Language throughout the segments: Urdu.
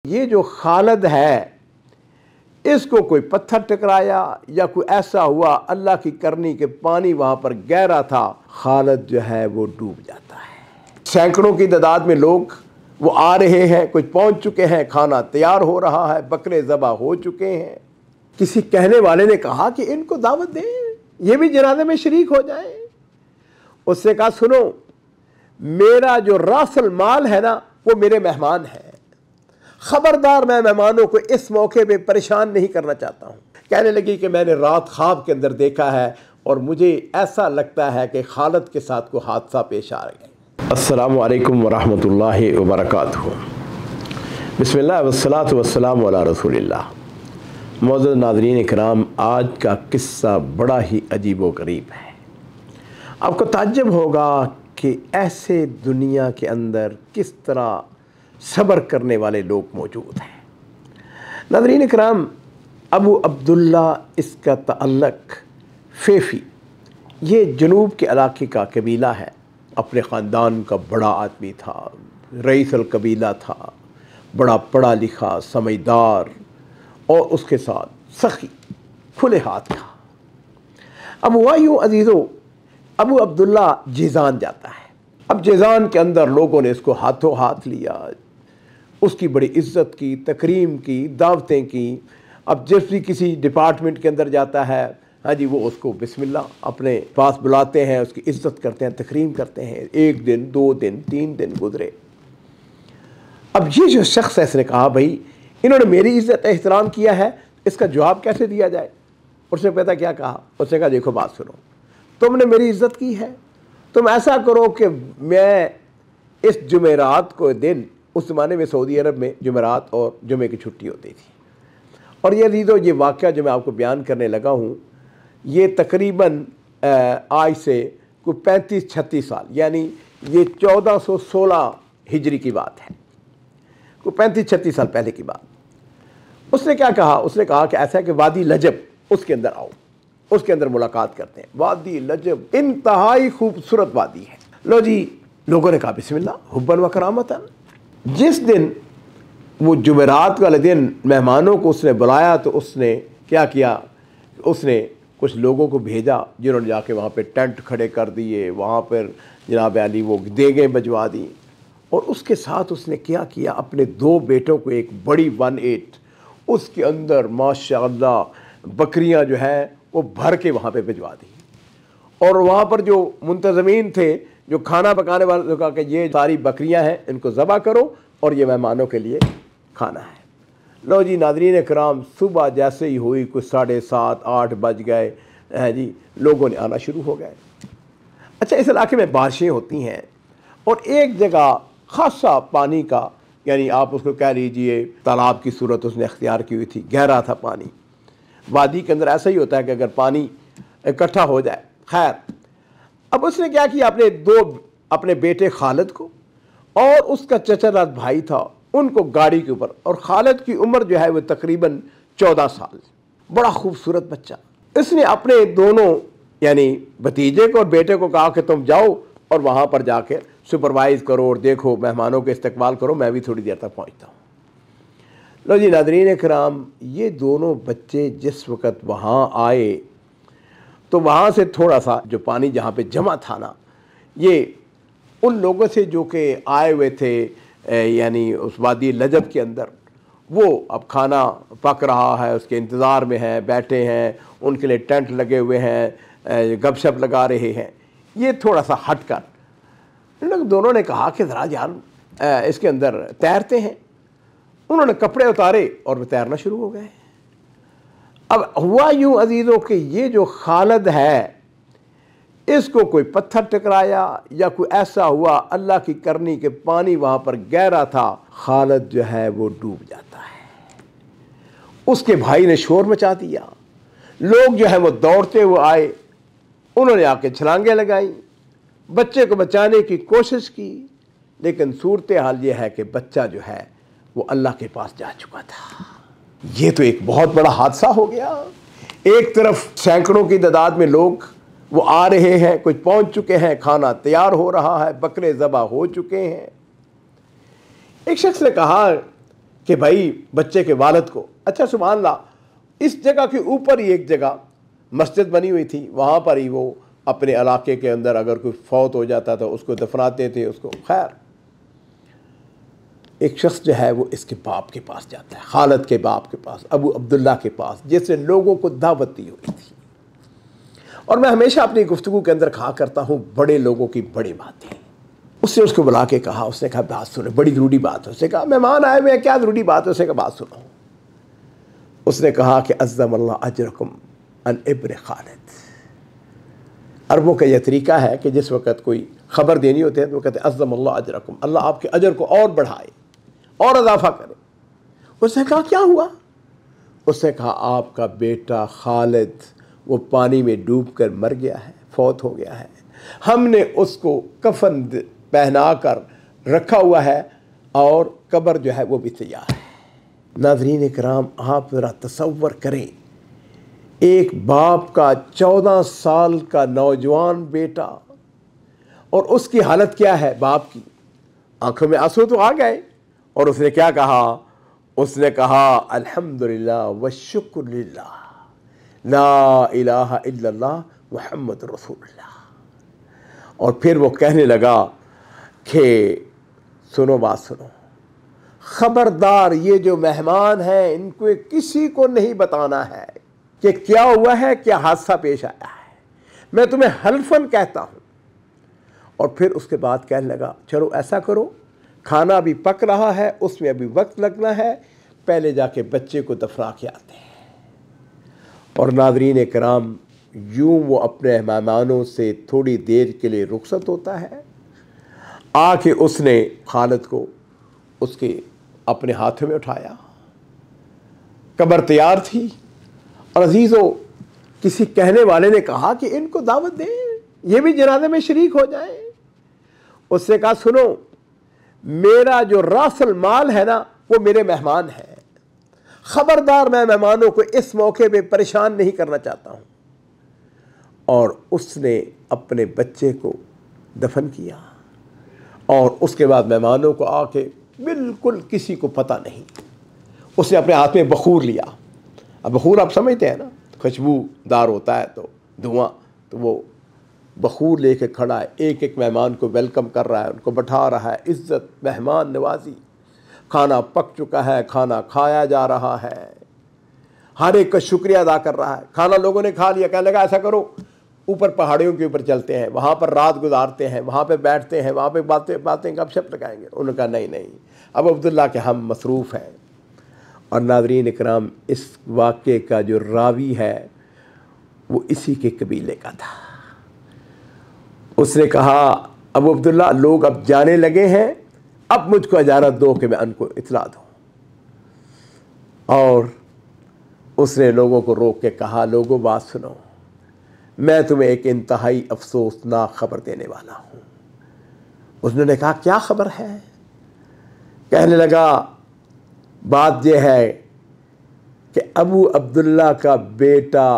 یہ جو خالد ہے اس کو کوئی پتھر ٹکرایا یا کوئی ایسا ہوا اللہ کی کرنی کہ پانی وہاں پر گہرا تھا، خالد جو ہے وہ ڈوب جاتا ہے۔ سینکڑوں کی تعداد میں لوگ وہ آ رہے ہیں، کچھ پہنچ چکے ہیں، کھانا تیار ہو رہا ہے، بکرے ذبح ہو چکے ہیں۔ کسی کہنے والے نے کہا کہ ان کو دعوت دیں، یہ بھی جنازے میں شریک ہو جائیں۔ اس نے کہا سنو، میرا جو راس المال ہے نا وہ میرے مہمان ہیں، خبردار میں مہمانوں کو اس موقع پہ پریشان نہیں کرنا چاہتا ہوں۔ کہنے لگی کہ میں نے رات خواب کے اندر دیکھا ہے اور مجھے ایسا لگتا ہے کہ خالد کے ساتھ کوئی حادثہ پیش آ گیا۔ السلام علیکم ورحمۃ اللہ وبرکاتہ۔ بسم اللہ والصلاۃ والسلام علی رسول اللہ۔ معزز ناظرین کرام، آج کا قصہ بڑا ہی عجیب و غریب ہے۔ آپ کو تعجب ہوگا کہ ایسے دنیا کے اندر کس طرح صبر کرنے والے لوگ موجود ہیں۔ ناظرین کرام، ابو عبداللہ اس کا تعلق فیفی، یہ جنوب کے علاقے کا قبیلہ ہے، اپنے خاندان کا بڑا آدمی تھا، رئیس القبیلہ تھا، بڑا پڑھا لکھا، سمجھدار اور اس کے ساتھ سخی، کھلے ہاتھ کا۔ اب ہوا یوں عزیزو، ابو عبداللہ جیزان جاتا ہے۔ اب جیزان کے اندر لوگوں نے اس کو ہاتھوں ہاتھ لیا، اس کی بڑی عزت کی، تکریم کی، دعوتیں کی۔ اب جب بھی کسی ڈپارٹمنٹ کے اندر جاتا ہے، ہاں جی، وہ اس کو بسم اللہ اپنے پاس بلاتے ہیں، اس کی عزت کرتے ہیں، تکریم کرتے ہیں۔ ایک دن، 2 دن، 3 دن گزرے۔ اب یہ جو شخص ہے، اس نے کہا بھائی انہوں نے میری عزت احترام کیا ہے، اس کا جواب کیسے دیا جائے؟ اس نے پتہ کیا کہا؟ اس نے کہا دیکھو بات سنو، تم نے میری عزت کی ہے، تم ایسا کرو کہ میں اس جمعرات کو دن، اس زمانے میں سعودی عرب میں جمعرات اور جمعے کی چھٹی ہوتی تھی، اور یہ عزیزو یہ واقعہ جو میں آپ کو بیان کرنے لگا ہوں یہ تقریباً آج سے کوئی 35-36 سال، یعنی یہ 1416 ہجری کی بات ہے، کوئی 35-36 سال پہلے کی بات۔ اس نے کیا کہا؟ اس نے کہا کہ ایسا ہے کہ وادی لجب، اس کے اندر آؤ، اس کے اندر ملاقات کرتے ہیں۔ وادی لجب انتہائی خوبصورت وادی ہے۔ لو جی، لوگوں نے کہا بسم اللہ حباً و کرامتاً۔ جس دن وہ جمعرات والے دن مہمانوں کو اس نے بلایا تو اس نے کیا کیا؟ اس نے کچھ لوگوں کو بھیجا جنہوں نے جا کے وہاں پہ ٹینٹ کھڑے کر دیے، وہاں پر جناب علی وہ دیگیں بجوا دی، اور اس کے ساتھ اس نے کیا کیا؟ اپنے 2 بیٹوں کو ایک بڑی 1-8 اس کے اندر ماشاءاللہ بکریاں جو ہے وہ بھر کے وہاں پہ بھجوا دی، اور وہاں پر جو منتظمین تھے، جو کھانا پکانے والے، نے کہا کہ یہ ساری بکریاں ہیں، ان کو ذبح کرو اور یہ مہمانوں کے لیے کھانا ہے۔ لو جی ناظرین کرام، صبح جیسے ہی ہوئی کوئی 7:30-8 بج گئے ہیں جی، لوگوں نے آنا شروع ہو گئے۔ اچھا، اس علاقے میں بارشیں ہوتی ہیں اور ایک جگہ خاصا پانی کا، یعنی آپ اس کو کہہ لیجئے تالاب کی صورت اس نے اختیار کی ہوئی تھی، گہرا تھا پانی۔ وادی کے اندر ایسا ہی ہوتا ہے کہ اگر پانی اکٹھا ہو جائے، خیر۔ اب اس نے کیا کیا؟ اپنے بیٹے خالد کو اور اس کا چچا زاد بھائی تھا، ان کو گاڑی کے اوپر، اور خالد کی عمر جو ہے وہ تقریباً 14 سال، بڑا خوبصورت بچہ۔ اس نے اپنے دونوں یعنی بھتیجے کو اور بیٹے کو کہا کہ تم جاؤ اور وہاں پر جا کے سپروائز کرو اور دیکھو، مہمانوں کے استقبال کرو، میں بھی تھوڑی دیر تک پہنچتا ہوں۔ لو جی ناظرین کرام، یہ دونوں بچے جس وقت وہاں آئے تو وہاں سے تھوڑا سا جو پانی جہاں پہ جمع تھا نا، یہ ان لوگوں سے جو کہ آئے ہوئے تھے یعنی اس وادی لجب کے اندر، وہ اب کھانا پک رہا ہے، اس کے انتظار میں ہیں، بیٹھے ہیں، ان کے لیے ٹینٹ لگے ہوئے ہیں، گپ شپ لگا رہے ہیں۔ یہ تھوڑا سا ہٹ کر ان لوگ دونوں نے کہا کہ ذرا یار اس کے اندر تیرتے ہیں۔ انہوں نے کپڑے اتارے اور وہ تیرنا شروع ہو گئے۔ اب ہوا یوں عزیزوں کہ یہ جو خالد ہے اس کو کوئی پتھر ٹکرایا یا کوئی ایسا ہوا اللہ کی کرنی کہ پانی وہاں پر گہرا تھا، خالد جو ہے وہ ڈوب جاتا ہے۔ اس کے بھائی نے شور مچا دیا، لوگ جو ہے وہ دوڑتے ہوئے آئے، انہوں نے آ کے چھلانگیں لگائیں، بچے کو بچانے کی کوشش کی، لیکن صورتحال یہ ہے کہ بچہ جو ہے وہ اللہ کے پاس جا چکا تھا۔ یہ تو ایک بہت بڑا حادثہ ہو گیا۔ ایک طرف سینکڑوں کی تعداد میں لوگ وہ آ رہے ہیں، کچھ پہنچ چکے ہیں، کھانا تیار ہو رہا ہے، بکرے ذبح ہو چکے ہیں۔ ایک شخص نے کہا کہ بھائی بچے کے والد کو، اچھا سبحان اللہ، اس جگہ کے اوپر ہی ایک جگہ مسجد بنی ہوئی تھی، وہاں پر ہی وہ اپنے علاقے کے اندر اگر کوئی فوت ہو جاتا تھا اس کو دفناتے تھے اس کو. خیر ایک شخص جو ہے وہ اس کے باپ کے پاس جاتا ہے، خالد کے باپ کے پاس، ابو عبداللہ کے پاس، جس نے لوگوں کو دعوت دی ہوئی تھی. اور میں ہمیشہ اپنی گفتگو کے اندر کہا کرتا ہوں بڑے لوگوں کی بڑی باتیں. اس نے اس کو بلا کے کہا، اس نے کہا بات سنو، بڑی ضروری بات ہے. اس نے کہا مہمان آئے ہوئے ہیں، کیا ضروری بات ہے؟ اس نے کہا بات سنو. اس نے کہا کہ عظم اللہ اجرکم ان ابن خالد. عربوں کا یہ طریقہ ہے کہ جس وقت کوئی خبر دینی ہوتی ہے تو وہ کہتے ہیں عظم اللہ اجرکم، اللہ آپ کے اجر کو اور بڑھائے اور اضافہ کرے. اس نے کہا کیا ہوا؟ اس نے کہا آپ کا بیٹا خالد وہ پانی میں ڈوب کر مر گیا ہے، فوت ہو گیا ہے. ہم نے اس کو کفن پہنا کر رکھا ہوا ہے اور قبر جو ہے وہ بھی تیار ہے. ناظرین کرام آپ ذرا تصور کریں، ایک باپ کا 14 سال کا نوجوان بیٹا، اور اس کی حالت کیا ہے؟ باپ کی آنکھوں میں آنسو تو آ گئے، اور اس نے کیا کہا؟ اس نے کہا الحمدللہ والشکر للہ لا الہ الا اللہ محمد رسول اللہ. اور پھر وہ کہنے لگا کہ سنو بات سنو، خبردار یہ جو مہمان ہیں ان کو کسی کو نہیں بتانا ہے کہ کیا ہوا ہے، کیا حادثہ پیش آیا ہے. میں تمہیں حلفاً کہتا ہوں. اور پھر اس کے بعد کہنے لگا چلو ایسا کرو، کھانا بھی پک رہا ہے، اس میں ابھی وقت لگنا ہے، پہلے جا کے بچے کو دفنا کے آتے ہیں. اور ناظرین کرام یوں وہ اپنے مہمانوں سے تھوڑی دیر کے لیے رخصت ہوتا ہے. آ کے اس نے خالد کو اس کے اپنے ہاتھوں میں اٹھایا، قبر تیار تھی. اور عزیزو کسی کہنے والے نے کہا کہ ان کو دعوت دیں، یہ بھی جنازے میں شریک ہو جائیں. اس نے کہا سنو، میرا جو راس المال ہے نا وہ میرے مہمان ہیں، خبردار میں مہمانوں کو اس موقع پہ پریشان نہیں کرنا چاہتا ہوں. اور اس نے اپنے بچے کو دفن کیا، اور اس کے بعد مہمانوں کو آ کے بالکل کسی کو پتہ نہیں، اس نے اپنے ہاتھ میں بخور لیا. اب بخور آپ سمجھتے ہیں نا، خوشبو دار ہوتا ہے تو دھواں، تو وہ بخور لے کے کھڑا ہے، ایک ایک مہمان کو ویلکم کر رہا ہے، ان کو بٹھا رہا ہے، عزت مہمان نوازی. کھانا پک چکا ہے، کھانا کھایا جا رہا ہے، ہر ایک کا شکریہ ادا کر رہا ہے. کھانا لوگوں نے کھا لیا، کہنے لگا ایسا کرو اوپر پہاڑیوں کے اوپر چلتے ہیں، وہاں پر رات گزارتے ہیں، وہاں پہ بیٹھتے ہیں، وہاں پہ باتیں گپ شپ لگائیں گے. انہوں نے کہا نہیں اب عبداللہ کے ہم مصروف ہیں. اور ناظرین اکرام اس واقعے کا جو راوی ہے وہ اسی کے قبیلے کا تھا. اس نے کہا ابو عبداللہ لوگ اب جانے لگے ہیں، اب مجھ کو اجازت دو کہ میں ان کو اطلاع دوں. اور اس نے لوگوں کو روک کے کہا لوگوں بات سنو، میں تمہیں ایک انتہائی افسوسناک خبر دینے والا ہوں. اس نے کہا کیا خبر ہے؟ کہنے لگا بات یہ ہے کہ ابو عبداللہ کا بیٹا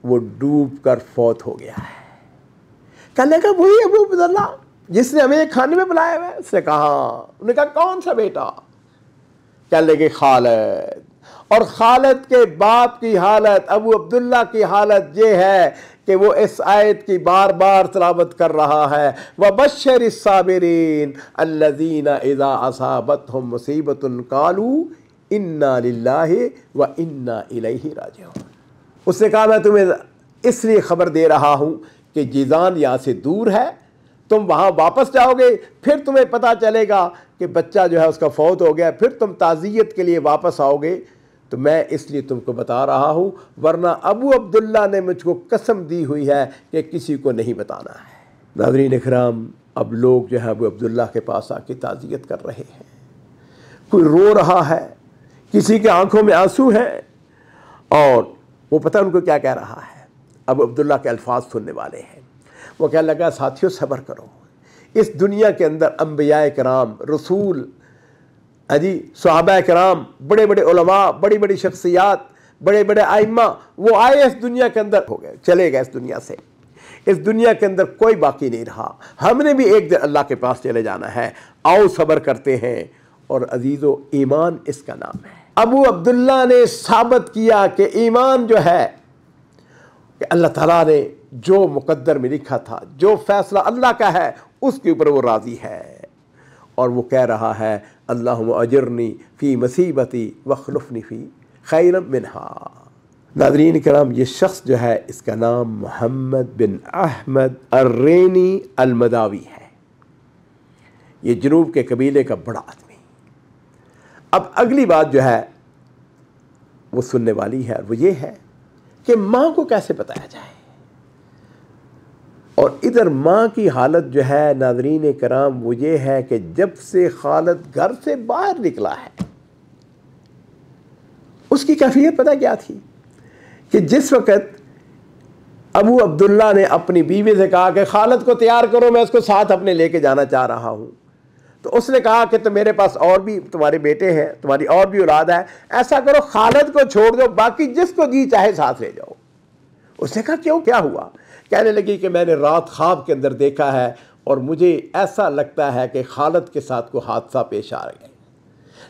وہ ڈوب کر فوت ہو گیا ہے. کہنے لگا وہی ابو عبداللہ جس نے ہمیں کھانے میں بلایا ہوا ہے؟ اس نے کہا انہوں نے کہا کون سا بیٹا؟ کہنے لگے خالد. اور خالد کے باپ کی حالت، ابو عبداللہ کی حالت یہ ہے کہ وہ اس آیت کی بار بار تلاوت کر رہا ہے وَبَشِّرِ الصَّابِرِينَ الَّذِينَ إِذَا أَصَابَتْهُمْ مُصِيبَةٌ قَالُوا إِنَّا لِلَّهِ وَإِنَّا إِلَيْهِ رَاجِعُونَ. اس نے کہا میں تمہیں اس لیے خبر دے رہا ہوں کہ جیزان یہاں سے دور ہے، تم وہاں واپس جاؤ گے، پھر تمہیں پتہ چلے گا کہ بچہ جو ہے اس کا فوت ہو گیا، پھر تم تعزیت کے لیے واپس آؤ گے. تو میں اس لیے تم کو بتا رہا ہوں، ورنہ ابو عبداللہ نے مجھ کو قسم دی ہوئی ہے کہ کسی کو نہیں بتانا ہے. ناظرین اکرام اب لوگ جو ہے ابو عبداللہ کے پاس آ کے تعزیت کر رہے ہیں. کوئی رو رہا ہے، کسی کے آنکھوں میں آنسو ہیں، اور وہ پتہ ان کو کیا کہہ رہا ہے. ابو عبداللہ کے الفاظ سننے والے ہیں. وہ کہنے لگا ساتھیوں صبر کرو، اس دنیا کے اندر انبیاء کرام، رسول، صحابہ کرام، بڑے بڑے علماء، بڑی بڑی شخصیات، بڑے بڑے ائمہ وہ آئے اس دنیا کے اندر، ہو گئے، چلے گئے اس دنیا سے. اس دنیا کے اندر کوئی باقی نہیں رہا. ہم نے بھی ایک دن اللہ کے پاس چلے جانا ہے. آؤ صبر کرتے ہیں اور عزیزو ایمان اس کا نام ہے۔ ابو عبداللہ نے ثابت کیا کہ ایمان جو ہے کہ اللہ تعالیٰ نے جو مقدر میں لکھا تھا، جو فیصلہ اللہ کا ہے اس کے اوپر وہ راضی ہے، اور وہ کہہ رہا ہے اللہم اجرنی فی مصیبتی واخلفنی فی خیرا منہا۔ ناظرین کرام، یہ شخص جو ہے اس کا نام محمد بن احمد الرینی المداوی ہے، یہ جنوب کے قبیلے کا بڑا آدمی۔ اب اگلی بات جو ہے وہ سننے والی ہے، اور وہ یہ ہے کہ ماں کو کیسے بتایا جائے، اور ادھر ماں کی حالت جو ہے ناظرین کرام وہ یہ ہے کہ جب سے خالد گھر سے باہر نکلا ہے اس کی کیفیت پتہ کیا تھی کہ جس وقت ابو عبداللہ نے اپنی بیوی سے کہا کہ خالد کو تیار کرو، میں اس کو ساتھ اپنے لے کے جانا چاہ رہا ہوں، تو اس نے کہا کہ تو میرے پاس اور بھی تمہارے بیٹے ہیں، تمہاری اور بھی اولاد ہے، ایسا کرو خالد کو چھوڑ دو، باقی جس کو جی چاہے ساتھ لے جاؤ۔ اس نے کہا کیوں، کیا ہوا؟ کہنے لگی کہ میں نے رات خواب کے اندر دیکھا ہے اور مجھے ایسا لگتا ہے کہ خالد کے ساتھ کوئی حادثہ پیش آ گیا،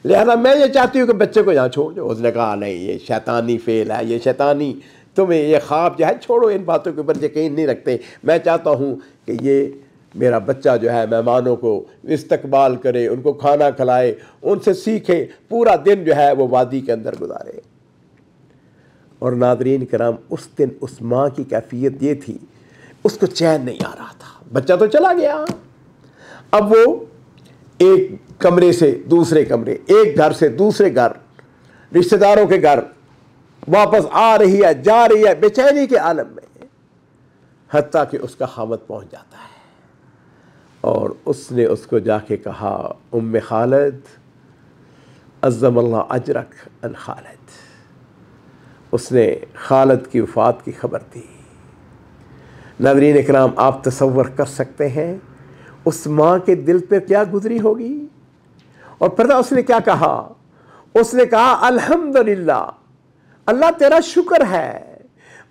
لہذا میں یہ چاہتی ہوں کہ بچے کو یہاں چھوڑ دو۔ اس نے کہا نہیں، یہ شیطانی فعل ہے، یہ شیطانی، تمہیں یہ خواب جو ہے چھوڑو، ان باتوں کے اوپر یقین نہیں رکھتے، میں چاہتا ہوں کہ یہ میرا بچہ جو ہے مہمانوں کو استقبال کرے، ان کو کھانا کھلائے، ان سے سیکھے، پورا دن جو ہے وہ وادی کے اندر گزارے۔ اور ناظرین کرام اس دن اس ماں کی کیفیت یہ تھی، اس کو چین نہیں آ رہا تھا، بچہ تو چلا گیا، اب وہ ایک کمرے سے دوسرے کمرے، ایک گھر سے دوسرے گھر، رشتہ داروں کے گھر واپس آ رہی ہے، جا رہی ہے، بے چینی کے عالم میں، حتیٰ کہ اس کا خاوند پہنچ جاتا ہے اور اس نے اس کو جا کے کہا ام خالد عظم اللہ اجرک ان خالد، اس نے خالد کی وفات کی خبر دی۔ ناظرین اکرام، آپ تصور کر سکتے ہیں اس ماں کے دل پہ کیا گزری ہوگی، اور پھر اس نے کیا کہا؟ اس نے کہا الحمدللہ، اللہ تیرا شکر ہے،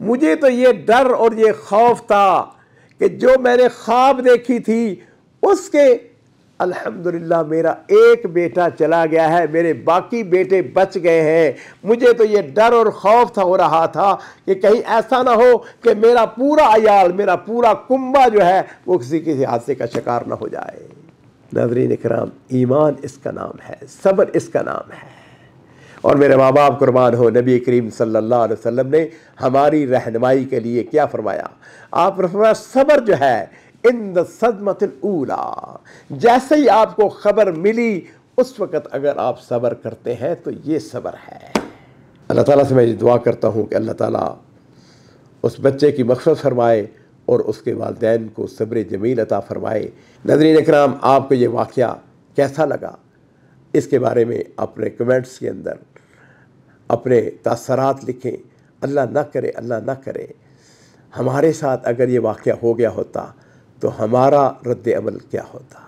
مجھے تو یہ ڈر اور یہ خوف تھا کہ جو میں نے خواب دیکھی تھی اس کے الحمدللہ میرا ایک بیٹا چلا گیا ہے، میرے باقی بیٹے بچ گئے ہیں، مجھے تو یہ ڈر اور خوف ہو رہا تھا کہ کہیں ایسا نہ ہو کہ میرا پورا عیال، میرا پورا کنبہ جو ہے وہ کسی حادثے کا شکار نہ ہو جائے۔ ناظرین اکرام، ایمان اس کا نام ہے، صبر اس کا نام ہے، اور میرے ماں باپ قربان ہو، نبی کریم صلی اللہ علیہ وسلم نے ہماری رہنمائی کے لیے کیا فرمایا؟ آپ نے فرمایا صبر جو ہے ان الصدمۃ الاولی، جیسے ہی آپ کو خبر ملی اس وقت اگر آپ صبر کرتے ہیں تو یہ صبر ہے۔ اللہ تعالیٰ سے میں یہ دعا کرتا ہوں کہ اللہ تعالیٰ اس بچے کی مغفرت فرمائے اور اس کے والدین کو صبر جمیل عطا فرمائے۔ ناظرین اکرام، آپ کو یہ واقعہ کیسا لگا اس کے بارے میں اپنے کمنٹس کے اندر اپنے تاثرات لکھیں۔ اللہ نہ کرے ہمارے ساتھ اگر یہ واقعہ ہو گیا ہوتا تو ہمارا رد عمل کیا ہوتا۔